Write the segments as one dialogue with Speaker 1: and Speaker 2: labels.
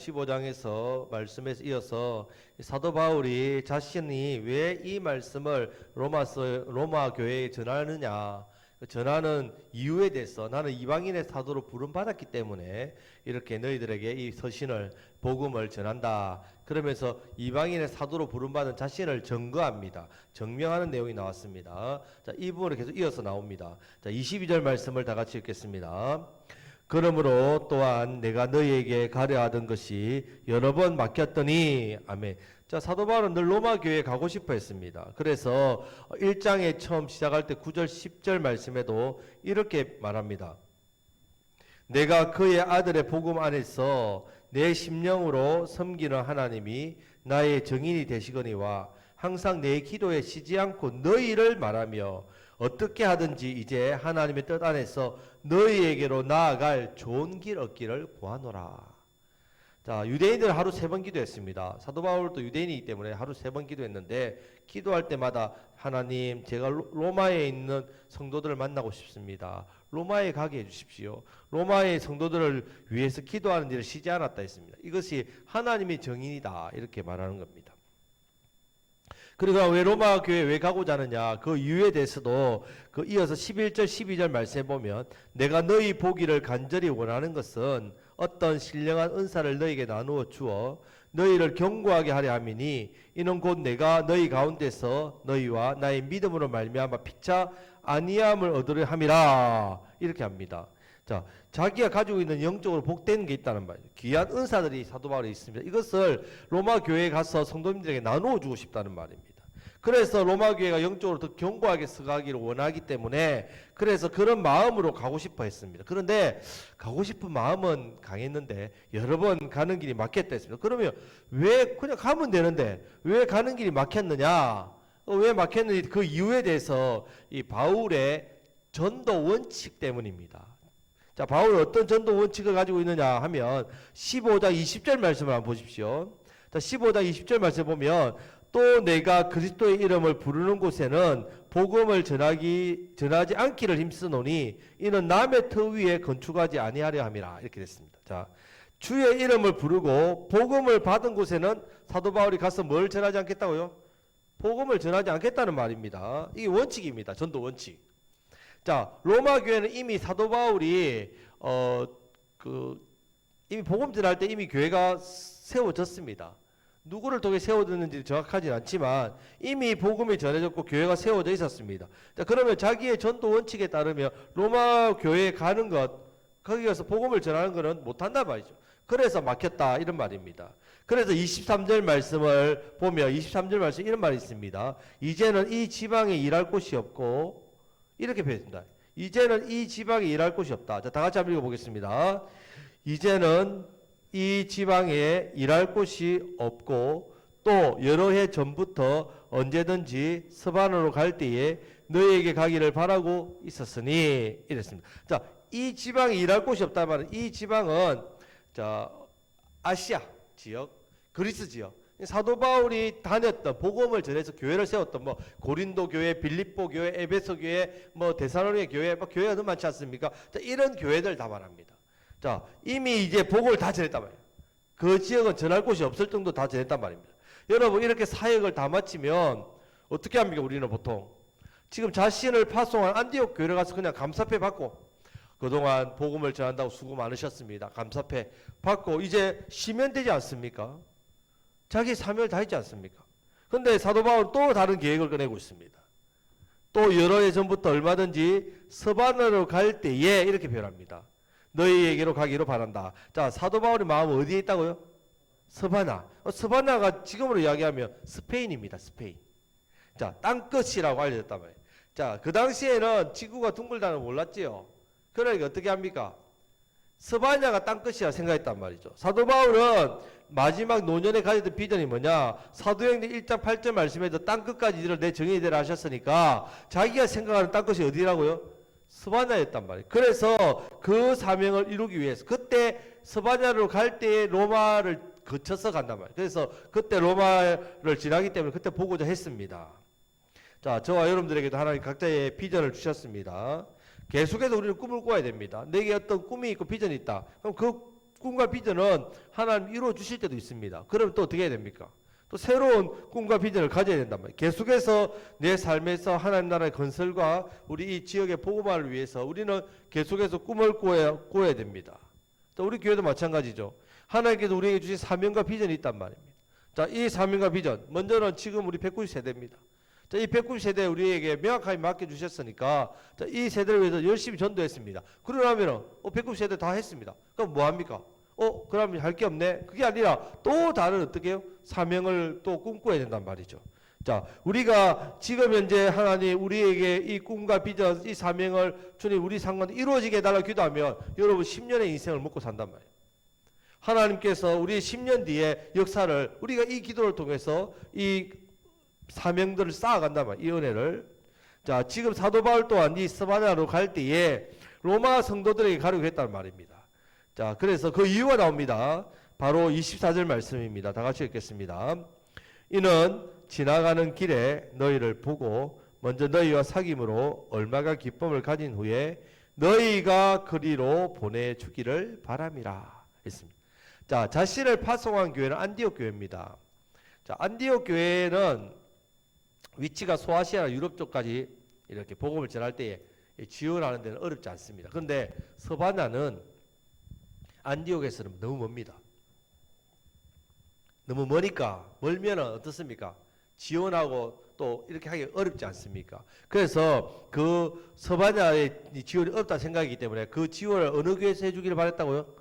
Speaker 1: 15장에서 말씀에서 이어서 사도 바울이 자신이 왜 이 말씀을 로마 교회에 전하느냐, 전하는 이유에 대해서 나는 이방인의 사도로 부름받았기 때문에 이렇게 너희들에게 이 서신을 복음을 전한다. 그러면서 이방인의 사도로 부름받은 자신을 증거합니다. 증명하는 내용이 나왔습니다. 자, 이 부분을 계속 이어서 나옵니다. 자, 22절 말씀을 다 같이 읽겠습니다. 그러므로 또한 내가 너희에게 가려하던 것이 여러 번 막혔더니 아멘. 자, 사도 바울은 늘 로마 교회에 가고 싶어 했습니다. 그래서 1장에 처음 시작할 때 9절 10절 말씀에도 이렇게 말합니다. 내가 그의 아들의 복음 안에서 내 심령으로 섬기는 하나님이 나의 증인이 되시거니와 항상 내 기도에 쉬지 않고 너희를 말하며 어떻게 하든지 이제 하나님의 뜻 안에서 너희에게로 나아갈 좋은 길 얻기를 구하노라. 자, 유대인들 하루 3번 기도했습니다. 사도 바울도 유대인이기 때문에 하루 3번 기도했는데 기도할 때마다 하나님, 제가 로마에 있는 성도들을 만나고 싶습니다. 로마에 가게 해주십시오. 로마의 성도들을 위해서 기도하는 일을 쉬지 않았다 했습니다. 이것이 하나님의 정인이다 이렇게 말하는 겁니다. 그러니까 왜 로마 교회에 왜 가고자 하느냐, 그 이유에 대해서도 그 이어서 11절 12절 말씀해 보면 내가 너희 보기를 간절히 원하는 것은 어떤 신령한 은사를 너희에게 나누어 주어 너희를 견고하게 하려 함이니 이는 곧 내가 너희 가운데서 너희와 나의 믿음으로 말미암아 피차 아니함을 얻으려 함이라 이렇게 합니다. 자, 자기가 가지고 있는 영적으로 복된 게 있다는 말이에요. 귀한 은사들이 사도 바울에 있습니다. 이것을 로마 교회에 가서 성도님들에게 나누어 주고 싶다는 말입니다. 그래서 로마 교회가 영적으로 더 견고하게 서가기를 원하기 때문에 그래서 그런 마음으로 가고 싶어 했습니다. 그런데 가고 싶은 마음은 강했는데 여러 번 가는 길이 막혔다 했습니다. 그러면 왜 그냥 가면 되는데 왜 가는 길이 막혔느냐? 왜 막혔는지 그 이유에 대해서 이 바울의 전도 원칙 때문입니다. 자, 바울이 어떤 전도 원칙을 가지고 있느냐 하면 15장 20절 말씀을 한번 보십시오. 자, 15장 20절 말씀 보면 또 내가 그리스도의 이름을 부르는 곳에는 복음을 전하지 않기를 힘쓰노니 이는 남의 터 위에 건축하지 아니하려 함이라 이렇게 됐습니다. 자, 주의 이름을 부르고 복음을 받은 곳에는 사도 바울이 가서 뭘 전하지 않겠다고요? 복음을 전하지 않겠다는 말입니다. 이게 원칙입니다. 전도 원칙. 자, 로마 교회는 이미 사도 바울이 이미 복음 전할 때 이미 교회가 세워졌습니다. 누구를 통해 세워졌는지 정확하진 않지만 이미 복음이 전해졌고 교회가 세워져 있었습니다. 자, 그러면 자기의 전도 원칙에 따르면 로마 교회에 가는 것, 거기 가서 복음을 전하는 것은 못한단 말이죠. 그래서 막혔다 이런 말입니다. 그래서 23절 말씀을 보면 23절 말씀 이런 말이 있습니다. 이제는 이 지방에 일할 곳이 없고 이렇게 표현합니다. 이제는 이 지방에 일할 곳이 없다. 자, 다 같이 한번 읽어보겠습니다. 이제는 이 지방에 일할 곳이 없고 또 여러 해 전부터 언제든지 서반으로 갈 때에 너희에게 가기를 바라고 있었으니 이랬습니다. 자, 이 지방에 일할 곳이 없다는 말은 이 지방은 자, 아시아 지역, 그리스 지역, 사도 바울이 다녔던 복음을 전해서 교회를 세웠던 뭐 고린도 교회, 빌립보 교회, 에베소 교회, 뭐 데살로니가 교회, 뭐 교회가 너무 많지 않습니까? 자, 이런 교회들 다 말합니다. 자, 이미 이제 복음을 다 전했단 말이에요. 그 지역은 전할 곳이 없을 정도 다 전했단 말입니다. 여러분, 이렇게 사역을 다 마치면 어떻게 합니까? 우리는 보통 지금 자신을 파송한 안디옥 교회를 가서 그냥 감사패 받고 그동안 복음을 전한다고 수고 많으셨습니다. 감사패 받고 이제 쉬면 되지 않습니까? 자기 사명을 다했지 않습니까? 그런데 사도 바울은 또 다른 계획을 꺼내고 있습니다. 또 여러 해 전부터 얼마든지 서바나로 갈 때에 이렇게 표현합니다. 너희에게로 가기로 바란다. 자, 사도 바울의 마음은 어디에 있다고요? 서바나. 서바나가 지금으로 이야기하면 스페인입니다. 스페인. 자, 땅끝이라고 알려졌단 말이에요. 자, 그 당시에는 지구가 둥글다는 걸 몰랐지요. 그러니까 어떻게 합니까? 서바냐가 땅끝이라 생각했단 말이죠. 사도 바울은 마지막 노년에 가졌던 비전이 뭐냐? 사도행전 1장 8절 말씀에도 땅끝까지 이르러 내 정인이 되라 하셨으니까 자기가 생각하는 땅끝이 어디라고요? 스바냐였단 말이에요. 그래서 그 사명을 이루기 위해서 그때 스바냐로 갈 때에 로마를 거쳐서 간단 말이에요. 그래서 그때 로마를 지나기 때문에 그때 보고자 했습니다. 자, 저와 여러분들에게도 하나님 각자의 비전을 주셨습니다. 계속해서 우리는 꿈을 꿔야 됩니다. 내게 어떤 꿈이 있고 비전이 있다. 그럼 그 꿈과 비전은 하나님 이루어 주실 때도 있습니다. 그럼 또 어떻게 해야 됩니까? 또 새로운 꿈과 비전을 가져야 된단 말이에요. 계속해서 내 삶에서 하나님 나라의 건설과 우리 이 지역의 복음화를 위해서 우리는 계속해서 꿈을 꾸어야 됩니다. 또 우리 교회도 마찬가지죠. 하나님께서 우리에게 주신 사명과 비전이 있단 말입니다. 자, 이 사명과 비전, 먼저는 지금 우리 190세대입니다. 자, 이 190세대 우리에게 명확하게 맡겨주셨으니까 자, 이 세대를 위해서 열심히 전도했습니다. 그러고 나면은 190세대 다 했습니다. 그럼 뭐 합니까? 그럼 할 게 없네. 그게 아니라 또 다른 어떻게 해요? 사명을 또 꿈꿔야 된단 말이죠. 자, 우리가 지금 현재 하나님 우리에게 이 꿈과 비전, 이 사명을 주님 우리 상관에 이루어지게 해달라고 기도하면 여러분 10년의 인생을 먹고 산단 말이에요. 하나님께서 우리 10년 뒤에 역사를 우리가 이 기도를 통해서 이 사명들을 쌓아간단 말이에요. 이 은혜를. 자, 지금 사도 바울 또한 이 스바냐로 갈 때에 로마 성도들에게 가려고 했단 말입니다. 자, 그래서 그 이유가 나옵니다. 바로 24절 말씀입니다. 다 같이 읽겠습니다. 이는 지나가는 길에 너희를 보고 먼저 너희와 사귐으로 얼마가 기쁨을 가진 후에 너희가 그리로 보내주기를 바람이라 했습니다. 자, 자신을 파송한 교회는 안디옥 교회입니다. 자, 안디옥 교회는 위치가 소아시아나 유럽 쪽까지 이렇게 복음을 전할 때에 지원하는 데는 어렵지 않습니다. 그런데 스바냐는 안디옥에서는 너무 멉니다. 너무 머니까 멀면은 어떻습니까? 지원하고 또 이렇게 하기 어렵지 않습니까? 그래서 그 스바냐의 지원이 없다 생각이기 때문에 그 지원을 어느 교회에서 해주기를 바랬다고요?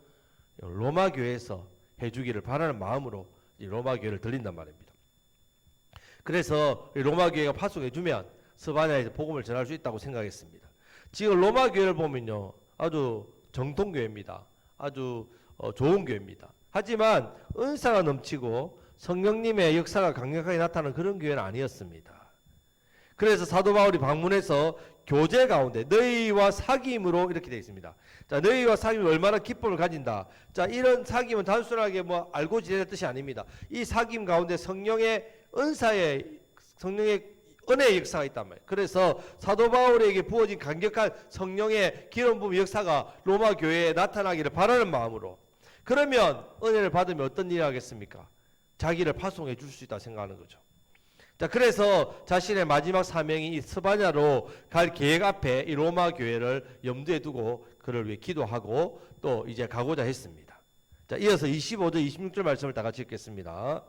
Speaker 1: 로마 교회에서 해주기를 바라는 마음으로 로마 교회를 들린단 말입니다. 그래서 로마 교회가 파송해주면 스바냐에서 복음을 전할 수 있다고 생각했습니다. 지금 로마 교회를 보면요, 아주 정통교회입니다. 아주 좋은 교회입니다. 하지만 은사가 넘치고 성령님의 역사가 강력하게 나타나는 그런 교회는 아니었습니다. 그래서 사도 바울이 방문해서 교제 가운데 너희와 사귐으로 이렇게 되어 있습니다. 자, 너희와 사귐이 얼마나 기쁨을 가진다. 자, 이런 사귐은 단순하게 뭐 알고 지내는 뜻이 아닙니다. 이 사귐 가운데 성령의 은사의 성령의 은혜의 역사가 있단 말이에요. 그래서 사도 바울에게 부어진 강력한 성령의 기름 부음 역사가 로마 교회에 나타나기를 바라는 마음으로, 그러면 은혜를 받으면 어떤 일을 하겠습니까? 자기를 파송해 줄 수 있다 생각하는 거죠. 자, 그래서 자신의 마지막 사명이 이 스바냐로 갈 계획 앞에 이 로마 교회를 염두에 두고 그를 위해 기도하고 또 이제 가고자 했습니다. 자, 이어서 25절 26절 말씀을 다 같이 읽겠습니다.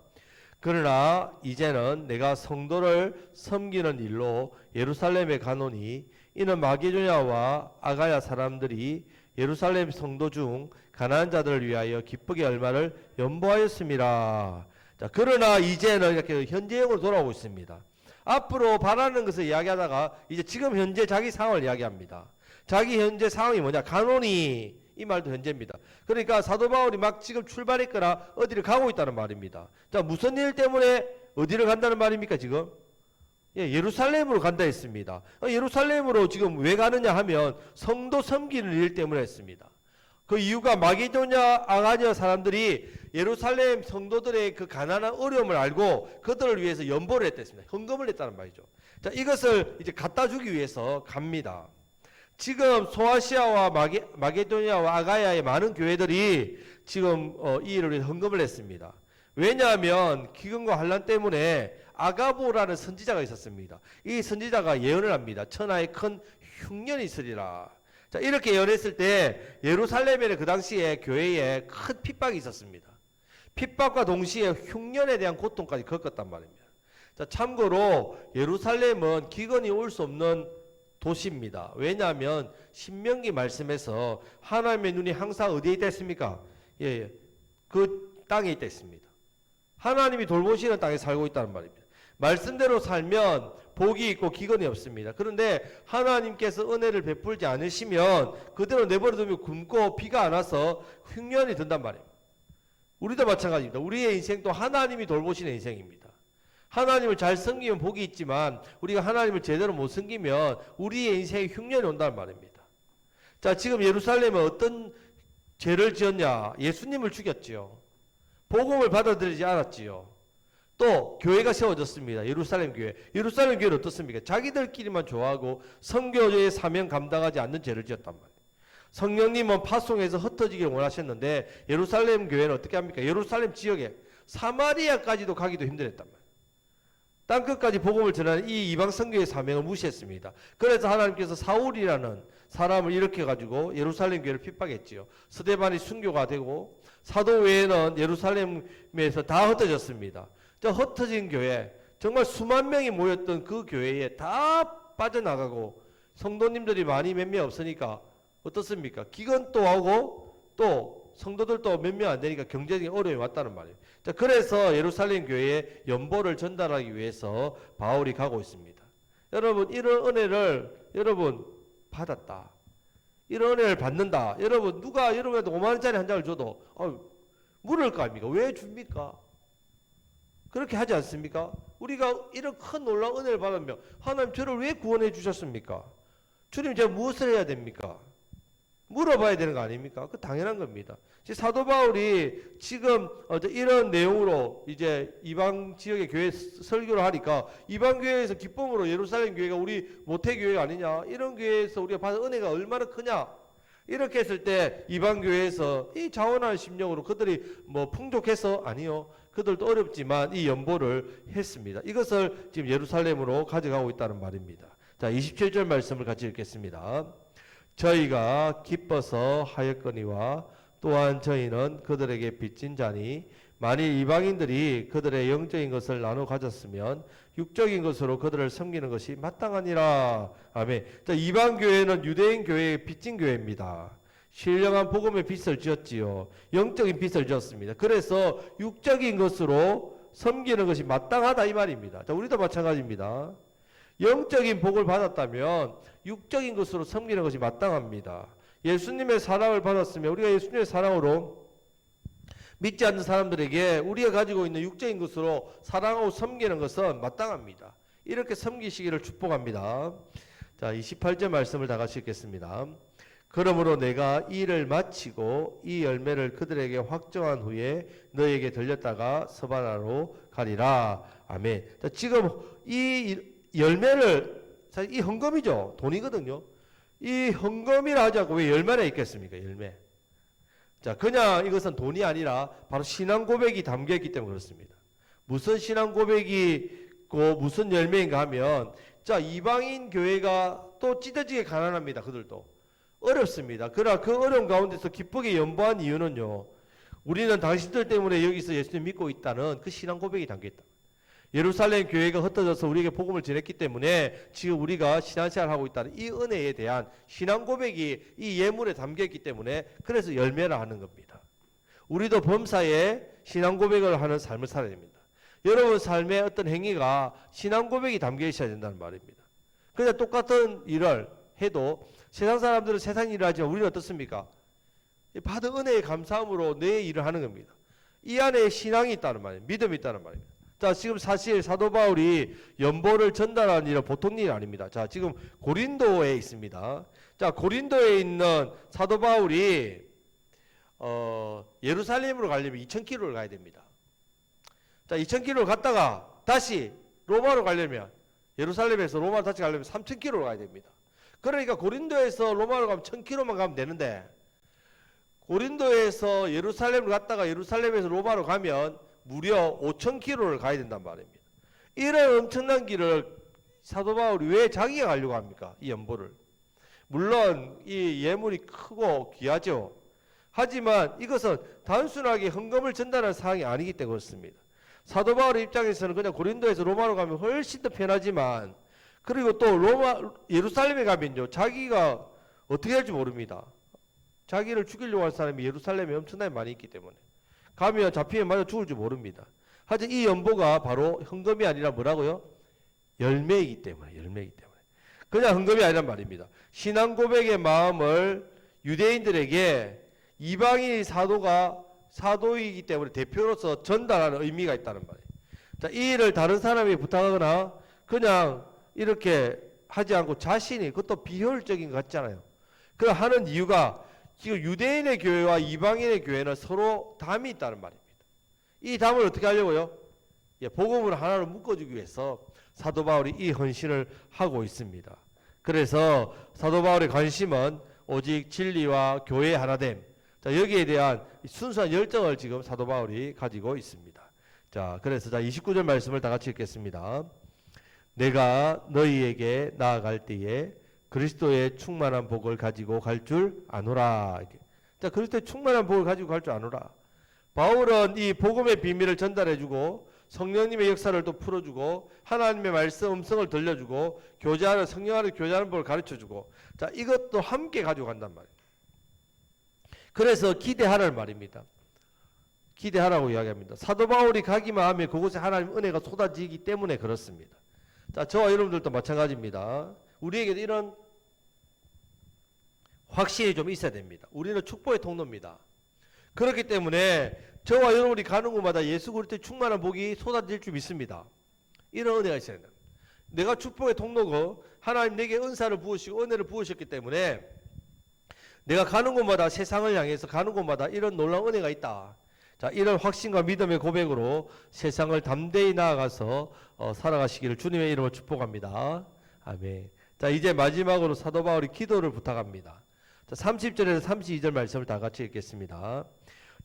Speaker 1: 그러나 이제는 내가 성도를 섬기는 일로 예루살렘에 가노니 이는 마게도냐와 아가야 사람들이 예루살렘 성도 중 가난한 자들을 위하여 기쁘게 얼마를 연보하였습니다. 자, 그러나 이제는 이렇게 현재형으로 돌아오고 있습니다. 앞으로 바라는 것을 이야기하다가 이제 지금 현재 자기 상황을 이야기합니다. 자기 현재 상황이 뭐냐? 가노니, 이 말도 현재입니다. 그러니까 사도 바울이 막 지금 출발했거나 어디를 가고 있다는 말입니다. 자, 무슨 일 때문에 어디를 간다는 말입니까 지금? 예루살렘으로 간다 했습니다. 예루살렘으로 지금 왜 가느냐 하면 성도 섬기는 일 때문에 했습니다. 그 이유가 마게도냐 아가냐 사람들이 예루살렘 성도들의 그 가난한 어려움을 알고 그들을 위해서 연보를 했댔습니다. 헌금을 했다는 말이죠. 자, 이것을 이제 갖다 주기 위해서 갑니다. 지금 소아시아와 마게도냐와 아가야의 많은 교회들이 지금 이 일을 위해 헌금을 했습니다. 왜냐하면 기근과 환란 때문에 아가보라는 선지자가 있었습니다. 이 선지자가 예언을 합니다. 천하에 큰 흉년이 있으리라. 자, 이렇게 예언했을 때 예루살렘에는 그 당시에 교회에 큰 핍박이 있었습니다. 핍박과 동시에 흉년에 대한 고통까지 겪었단 말입니다. 자, 참고로 예루살렘은 기근이 올 수 없는 도시입니다. 왜냐하면 신명기 말씀에서 하나님의 눈이 항상 어디에 있다 했습니까? 그 땅에 있다 했습니다. 하나님이 돌보시는 땅에 살고 있다는 말입니다. 말씀대로 살면 복이 있고 기근이 없습니다. 그런데 하나님께서 은혜를 베풀지 않으시면 그대로 내버려 두면 굶고 비가 안 와서 흉년이 든단 말입니다. 우리도 마찬가지입니다. 우리의 인생도 하나님이 돌보시는 인생입니다. 하나님을 잘 섬기면 복이 있지만 우리가 하나님을 제대로 못 섬기면 우리의 인생에 흉년이 온다는 말입니다. 자, 지금 예루살렘은 어떤 죄를 지었냐? 예수님을 죽였지요. 복음을 받아들이지 않았지요. 또 교회가 세워졌습니다. 예루살렘 교회. 예루살렘 교회는 어떻습니까? 자기들끼리만 좋아하고 선교제의 사명 감당하지 않는 죄를 지었단 말이에요. 성령님은 파송해서 흩어지기를 원하셨는데 예루살렘 교회는 어떻게 합니까? 예루살렘 지역에 사마리아까지도 가기도 힘들었단 말이에요. 땅끝까지 복음을 전하는 이 이방 선교의 사명을 무시했습니다. 그래서 하나님께서 사울이라는 사람을 일으켜가지고 예루살렘 교회를 핍박했지요. 스데반이 순교가 되고 사도 외에는 예루살렘에서 다 흩어졌습니다. 저 흩어진 교회, 정말 수만 명이 모였던 그 교회에 다 빠져나가고 성도님들이 많이 몇 명 없으니까 어떻습니까? 기근도 하고 또 성도들도 몇 명 안 되니까 경제적인 어려움이 왔다는 말이에요. 자, 그래서 예루살렘 교회에 연보를 전달하기 위해서 바울이 가고 있습니다. 여러분, 이런 은혜를 여러분 받았다. 이런 은혜를 받는다. 여러분, 누가 여러분한테 5만 원짜리 한 장을 줘도 물을 거 아닙니까? 왜 줍니까? 그렇게 하지 않습니까? 우리가 이런 큰 놀라운 은혜를 받으면 하나님 저를 왜 구원해 주셨습니까? 주님 제가 무엇을 해야 됩니까? 물어봐야 되는 거 아닙니까? 그 당연한 겁니다. 사도 바울이 지금 이런 내용으로 이제 이방 지역의 교회 설교를 하니까 이방 교회에서 기쁨으로 예루살렘 교회가 우리 모태 교회가 아니냐, 이런 교회에서 우리가 받은 은혜가 얼마나 크냐, 이렇게 했을 때 이방 교회에서 이 자원하는 심령으로 그들이 뭐 풍족해서 아니요, 그들도 어렵지만 이 연보를 했습니다. 이것을 지금 예루살렘으로 가져가고 있다는 말입니다. 자, 27절 말씀을 같이 읽겠습니다. 저희가 기뻐서 하였거니와 또한 저희는 그들에게 빚진 자니 만일 이방인들이 그들의 영적인 것을 나눠 가졌으면 육적인 것으로 그들을 섬기는 것이 마땅하니라. 아멘. 자, 이방 교회는 유대인 교회의 빚진 교회입니다. 신령한 복음의 빚을 지었지요. 영적인 빚을 지었습니다. 그래서 육적인 것으로 섬기는 것이 마땅하다 이 말입니다. 자, 우리도 마찬가지입니다. 영적인 복을 받았다면 육적인 것으로 섬기는 것이 마땅합니다. 예수님의 사랑을 받았으면 우리가 예수님의 사랑으로 믿지 않는 사람들에게 우리가 가지고 있는 육적인 것으로 사랑하고 섬기는 것은 마땅합니다. 이렇게 섬기시기를 축복합니다. 자, 28절 말씀을 다 같이 읽겠습니다. 그러므로 내가 이 일을 마치고 이 열매를 그들에게 확정한 후에 너에게 들렸다가 서바나로 가리라. 아멘. 자, 지금 이 열매를, 사실 이 헌금이죠. 돈이거든요. 이 헌금이라 하지 않고 왜 열매나 있겠습니까? 열매. 자, 그냥 이것은 돈이 아니라 바로 신앙 고백이 담겨있기 때문에 그렇습니다. 무슨 신앙 고백이 있고 무슨 열매인가 하면, 자, 이방인 교회가 또 찢어지게 가난합니다. 그들도 어렵습니다. 그러나 그 어려운 가운데서 기쁘게 연보한 이유는요, 우리는 당신들 때문에 여기서 예수님 믿고 있다는 그 신앙 고백이 담겨있다. 예루살렘 교회가 흩어져서 우리에게 복음을 전했기 때문에 지금 우리가 신앙생활을 하고 있다는 이 은혜에 대한 신앙 고백이 이 예물에 담겨있기 때문에 그래서 열매라 하는 겁니다. 우리도 범사에 신앙 고백을 하는 삶을 살아야 됩니다. 여러분 삶의 어떤 행위가 신앙 고백이 담겨 있어야 된다는 말입니다. 그냥 똑같은 일을 해도 세상 사람들은 세상 일을 하지만 우리는 어떻습니까? 받은 은혜의 감사함으로 내 일을 하는 겁니다. 이 안에 신앙이 있다는 말이에요. 믿음이 있다는 말입니다. 자, 지금 사실 사도 바울이 연보를 전달하는 일은 보통 일이 아닙니다. 자, 지금 고린도에 있습니다. 자, 고린도에 있는 사도 바울이 예루살렘으로 가려면 2000km를 가야 됩니다. 자, 2000km를 갔다가 다시 로마로 가려면, 예루살렘에서 로마로 다시 가려면 3000km를 가야 됩니다. 그러니까 고린도에서 로마로 가면 1000km만 가면 되는데, 고린도에서 예루살렘을 갔다가 예루살렘에서 로마로 가면 무려 5000km를 가야 된단 말입니다. 이런 엄청난 길을 사도 바울이 왜 자기가 가려고 합니까? 이 연보를. 물론 이 예물이 크고 귀하죠. 하지만 이것은 단순하게 헌금을 전달하는 사항이 아니기 때문에 그렇습니다. 사도 바울의 입장에서는 그냥 고린도에서 로마로 가면 훨씬 더 편하지만, 그리고 또 예루살렘에 가면요, 자기가 어떻게 할지 모릅니다. 자기를 죽이려고 할 사람이 예루살렘에 엄청나게 많이 있기 때문에 가면 잡히면 맞아 죽을지 모릅니다. 하여튼 이 연보가 바로 헌금이 아니라 뭐라고요? 열매이기 때문에, 열매이기 때문에. 그냥 헌금이 아니란 말입니다. 신앙 고백의 마음을 유대인들에게 이방인 사도가 사도이기 때문에 대표로서 전달하는 의미가 있다는 말이에요. 자, 이 일을 다른 사람이 부탁하거나 그냥 이렇게 하지 않고 자신이, 그것도 비효율적인 것 같잖아요. 그 하는 이유가 지금 유대인의 교회와 이방인의 교회는 서로 담이 있다는 말입니다. 이 담을 어떻게 하려고요? 복음을 하나로 묶어주기 위해서 사도 바울이 이 헌신을 하고 있습니다. 그래서 사도 바울의 관심은 오직 진리와 교회의 하나됨. 자, 여기에 대한 순수한 열정을 지금 사도 바울이 가지고 있습니다. 자, 그래서 29절 말씀을 다 같이 읽겠습니다. 내가 너희에게 나아갈 때에 그리스도의 충만한 복을 가지고 갈 줄 아노라. 자, 그리스도의 충만한 복을 가지고 갈 줄 아노라. 바울은 이 복음의 비밀을 전달해주고 성령님의 역사를 또 풀어주고 하나님의 말씀 음성을 들려주고 교제하는 성령 안에 교제하는 법을 가르쳐주고, 자, 이것도 함께 가지고 간단 말이에요. 그래서 기대하라는 말입니다. 기대하라고 이야기합니다. 사도 바울이 가기만 하면 그곳에 하나님의 은혜가 쏟아지기 때문에 그렇습니다. 자, 저와 여러분들도 마찬가지입니다. 우리에게도 이런 확신이 좀 있어야 됩니다. 우리는 축복의 통로입니다. 그렇기 때문에 저와 여러분이 가는 곳마다 예수 그리스도의 충만한 복이 쏟아질 줄 믿습니다. 이런 은혜가 있어야 된다. 내가 축복의 통로고 하나님 내게 은사를 부으시고 은혜를 부으셨기 때문에 내가 가는 곳마다 세상을 향해서 가는 곳마다 이런 놀라운 은혜가 있다. 자, 이런 확신과 믿음의 고백으로 세상을 담대히 나아가서 살아가시기를 주님의 이름으로 축복합니다. 아멘. 자, 이제 마지막으로 사도 바울이 기도를 부탁합니다. 자, 30절에서 32절 말씀을 다 같이 읽겠습니다.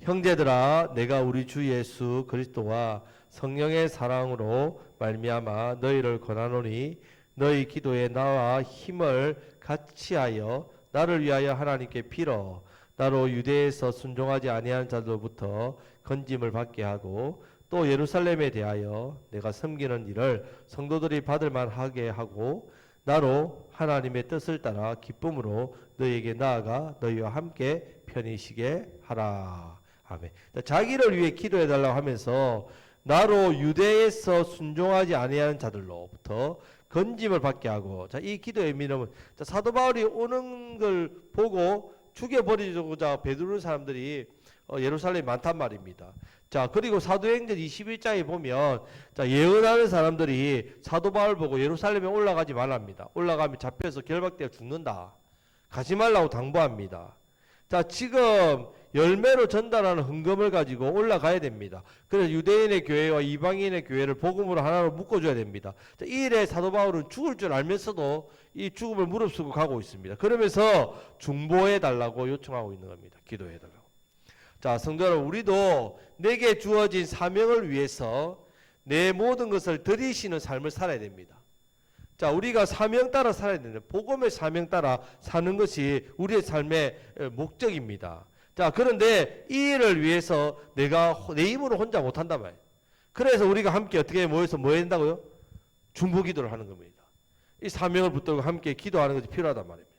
Speaker 1: 형제들아, 내가 우리 주 예수 그리스도와 성령의 사랑으로 말미암아 너희를 권하노니 너희 기도에 나와 힘을 같이하여 나를 위하여 하나님께 빌어 나로 유대에서 순종하지 아니하는 자들로부터 건짐을 받게 하고 또 예루살렘에 대하여 내가 섬기는 일을 성도들이 받을 만하게 하고 나로 하나님의 뜻을 따라 기쁨으로 너희에게 나아가 너희와 함께 편히 쉬게 하라. 아멘. 자기를 위해 기도해달라고 하면서 나로 유대에서 순종하지 아니하는 자들로부터 건짐을 받게 하고, 자, 이 기도의 의미는 사도 바울이 오는 걸 보고 죽여버리고자 배두르는 사람들이 예루살렘에 많단 말입니다. 자, 그리고 사도행전 21장에 보면 자, 예언하는 사람들이 사도 바울 보고 예루살렘에 올라가지 말랍니다. 올라가면 잡혀서 결박되어 죽는다. 가지 말라고 당부합니다. 자, 지금 열매로 전달하는 헌금을 가지고 올라가야 됩니다. 그래서 유대인의 교회와 이방인의 교회를 복음으로 하나로 묶어줘야 됩니다. 자, 이 일에 사도 바울은 죽을 줄 알면서도 이 죽음을 무릅쓰고 가고 있습니다. 그러면서 중보해달라고 요청하고 있는 겁니다. 기도해달라고. 자, 성도 여러분, 우리도 내게 주어진 사명을 위해서 내 모든 것을 드리시는 삶을 살아야 됩니다. 자, 우리가 사명 따라 살아야 됩니다. 복음의 사명 따라 사는 것이 우리의 삶의 목적입니다. 자, 그런데 이 일을 위해서 내가 내 힘으로 혼자 못한단 말이에요. 그래서 우리가 함께 어떻게 모여서 뭐 해야 된다고요? 중보기도를 하는 겁니다. 이 사명을 붙들고 함께 기도하는 것이 필요하단 말입니다.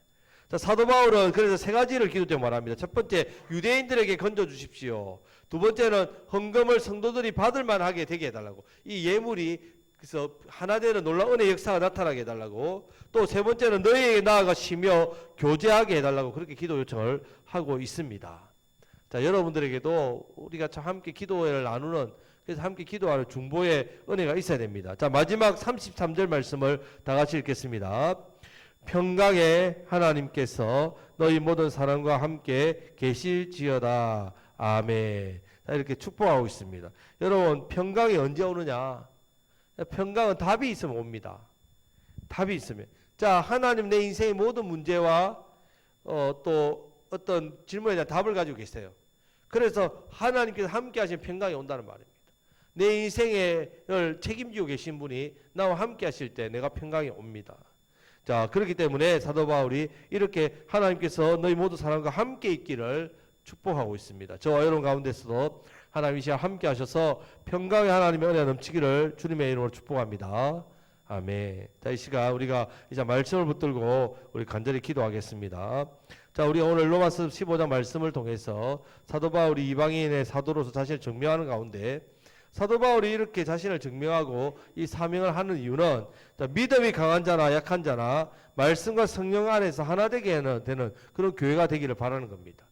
Speaker 1: 자, 사도 바울은 그래서 세 가지를 기도 때 말합니다. 첫 번째, 유대인들에게 건져 주십시오. 두 번째는 헌금을 성도들이 받을 만하게 되게 해달라고. 이 예물이 그래서 하나 되는 놀라운 은혜의 역사가 나타나게 해달라고. 또 세 번째는 너희에게 나아가 쉬며 교제하게 해달라고 그렇게 기도 요청을 하고 있습니다. 자, 여러분들에게도 우리가 참 함께 기도회를 나누는, 그래서 함께 기도하는 중보의 은혜가 있어야 됩니다. 자, 마지막 33절 말씀을 다 같이 읽겠습니다. 평강의 하나님께서 너희 모든 사람과 함께 계실지어다. 아멘. 자, 이렇게 축복하고 있습니다. 여러분, 평강이 언제 오느냐? 평강은 답이 있으면 옵니다. 답이 있으면. 자, 하나님 내 인생의 모든 문제와 또 어떤 질문에 대한 답을 가지고 계세요. 그래서 하나님께서 함께 하신 평강이 온다는 말입니다. 내 인생을 책임지고 계신 분이 나와 함께 하실 때 내가 평강이 옵니다. 자, 그렇기 때문에 사도 바울이 이렇게 하나님께서 너희 모두 사람과 함께 있기를 축복하고 있습니다. 저와 여러분 가운데서도 하나님 이 시간 함께 하셔서 평강의 하나님의 은혜가 넘치기를 주님의 이름으로 축복합니다. 아멘. 자, 이 시간 우리가 이제 말씀을 붙들고 우리 간절히 기도하겠습니다. 자, 우리 오늘 로마서 15장 말씀을 통해서 사도 바울이 이방인의 사도로서 자신을 증명하는 가운데 사도 바울이 이렇게 자신을 증명하고 이 사명을 하는 이유는 믿음이 강한 자나 약한 자나 말씀과 성령 안에서 하나 되게 되는 그런 교회가 되기를 바라는 겁니다.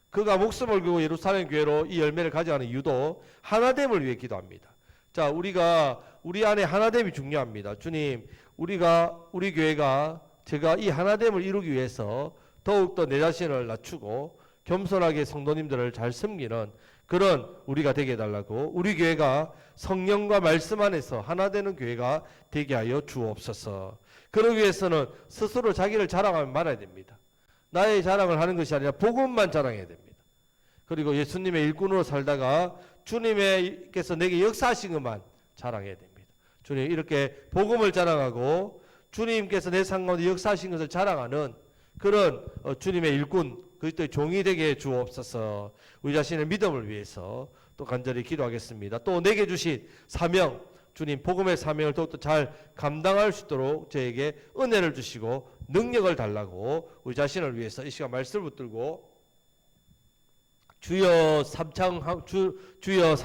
Speaker 1: 그가 목숨을 걸고 예루살렘 교회로 이 열매를 가져가는 이유도 하나됨을 위해 기도합니다. 자, 우리가 우리 안에 하나됨이 중요합니다. 주님, 우리 교회가 제가 이 하나됨을 이루기 위해서 더욱더 내 자신을 낮추고 겸손하게 성도님들을 잘 섬기는 그런 우리가 되게 해달라고, 우리 교회가 성령과 말씀 안에서 하나 되는 교회가 되게 하여 주옵소서. 그러기 위해서는 스스로 자기를 자랑하면 말아야 됩니다. 나의 자랑을 하는 것이 아니라 복음만 자랑해야 됩니다. 그리고 예수님의 일꾼으로 살다가 주님께서 내게 역사하신 것만 자랑해야 됩니다. 주님 이렇게 복음을 자랑하고 주님께서 내 삶 가운데 역사하신 것을 자랑하는 그런 주님의 일꾼 그리스도의 종이 되게 주옵소서. 우리 자신의 믿음을 위해서 또 간절히 기도하겠습니다. 또 내게 주신 사명 주님 복음의 사명을 더욱더 잘 감당할 수 있도록 저에게 은혜를 주시고 능력을 달라고 우리 자신을 위해서 이 시간 말씀을 붙들고 주여 삼창 주여 삼